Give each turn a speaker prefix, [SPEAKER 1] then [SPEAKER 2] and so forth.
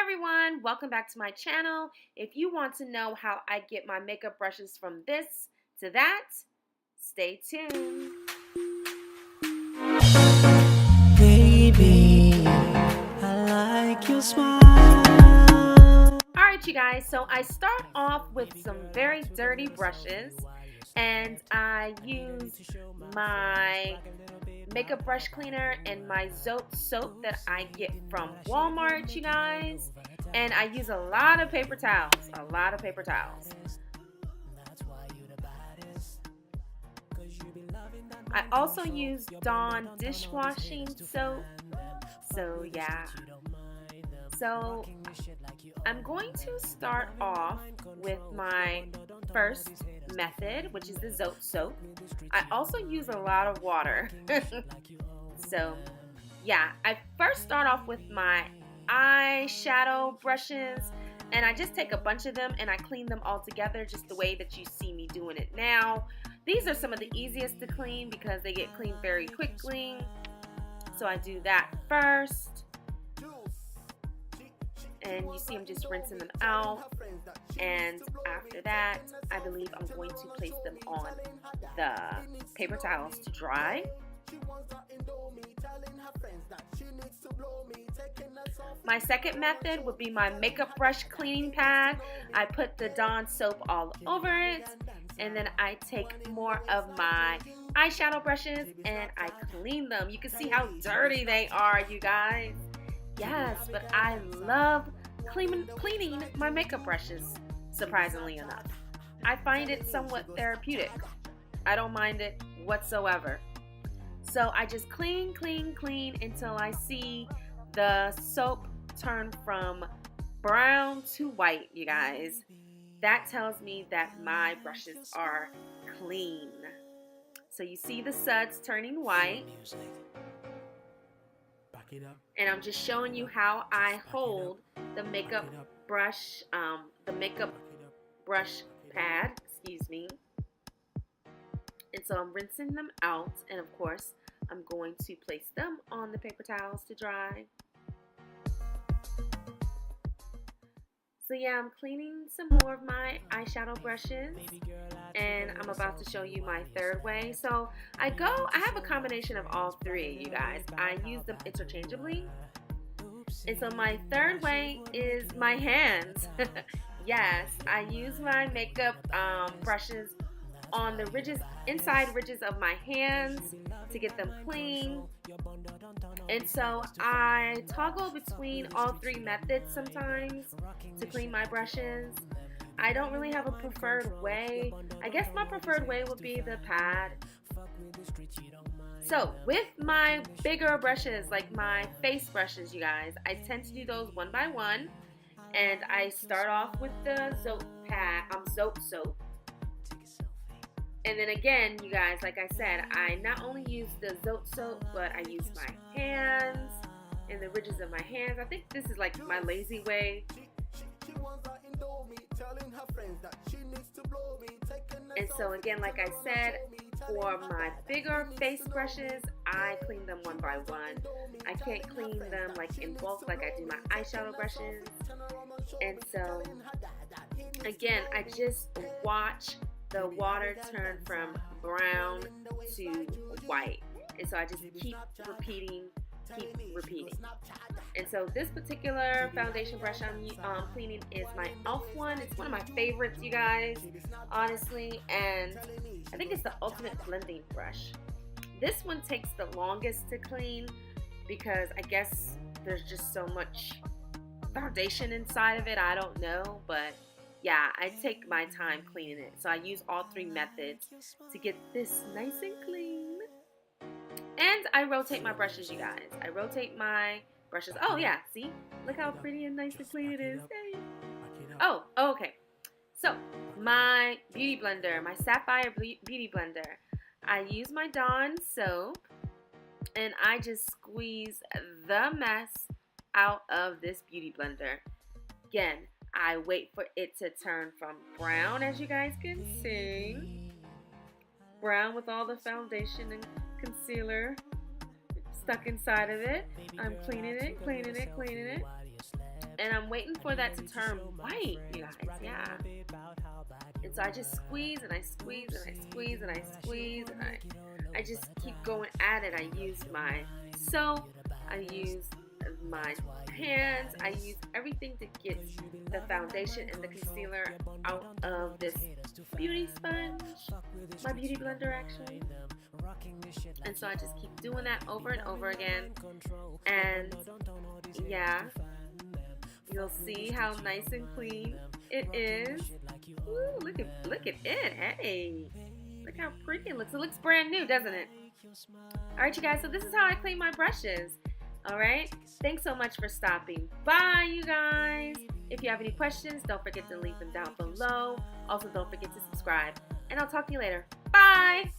[SPEAKER 1] everyone, welcome back to my channel. If you want to know how I get my makeup brushes from this to that, stay tuned.
[SPEAKER 2] Baby, I like your smile.
[SPEAKER 1] Alright you guys, so I start off with some very dirty brushes and I use my makeup brush cleaner and my soap that I get from Walmart, you guys. And I use a lot of paper towels, I also use Dawn dishwashing soap. So yeah. So I'm going to start off with my first method, which is the soap. I also use a lot of water. So yeah, I first start off with my eyeshadow brushes, and I just take a bunch of them and I clean them all together just the way that you see me doing it now. These are some of the easiest to clean because they get cleaned very quickly. So I do that first. And you see I'm just rinsing them out. And after that, I believe I'm going to place them on the paper towels to dry. My second method would be my makeup brush cleaning pad. I put the Dawn soap all over it. And then I take more of my eyeshadow brushes and I clean them. You can see how dirty they are, you guys. Yes, but I love cleaning my makeup brushes, surprisingly enough. I find it somewhat therapeutic. I don't mind it whatsoever. So I just clean until I see the soap turn from brown to white, you guys. That tells me that my brushes are clean. So you see the suds turning white. And I'm just showing you how I hold the makeup brush pad, excuse me. And so I'm rinsing them out, and of course I'm going to place them on the paper towels to dry. So yeah, I'm cleaning some more of my eyeshadow brushes, and I'm about to show you my third way. So I have a combination of all three, you guys. I use them interchangeably. And so my third way is my hands. Yes, I use my makeup brushes on the inside ridges of my hands to get them clean. And so I toggle between all three methods sometimes to clean my brushes. I don't really have a preferred way. I guess my preferred way would be the pad. So with my bigger brushes, like my face brushes, you guys, I tend to do those one by one. And I start off with the soap. And then again, you guys, like I said, I not only use the soap, but I use my hands and the ridges of my hands. I think this is like my lazy way. And so again, like I said, for my bigger face brushes, I clean them one by one. I can't clean them like in bulk like I do my eyeshadow brushes. And so again, I just watch the water turn from brown to white. And so I just keep repeating. And so this particular foundation brush I'm cleaning is my e.l.f. one. It's one of my favorites, you guys, honestly. And I think it's the ultimate blending brush. This one takes the longest to clean because I guess there's just so much foundation inside of it. I don't know, but yeah, I take my time cleaning it. So I use all three methods to get this nice and clean. And I rotate my brushes, you guys. I rotate my brushes. Oh yeah, see? Look how pretty and nice and clean it is. Hey. Oh, okay. So my beauty blender, my Sapphire beauty blender. I use my Dawn soap and I just squeeze the mess out of this beauty blender. Again, I wait for it to turn from brown, as you guys can see. Brown with all the foundation and concealer stuck inside of it. I'm cleaning it. And I'm waiting for that to turn white, you guys, yeah. And so I just squeeze and I squeeze and I squeeze and I squeeze and I just keep going at it. I use my soap, I use my hands, I use everything to get the foundation and the concealer out of this beauty sponge, my beauty blender actually. And so I just keep doing that over and over again, and yeah, you'll see how nice and clean it is. Ooh, look at it. Hey, look how pretty it looks. It looks brand new, doesn't it? Alright, you guys, so this is how I clean my brushes. Alright, thanks so much for stopping by, you guys. If you have any questions, don't forget to leave them down below. Also, don't forget to subscribe, and I'll talk to you later. Bye!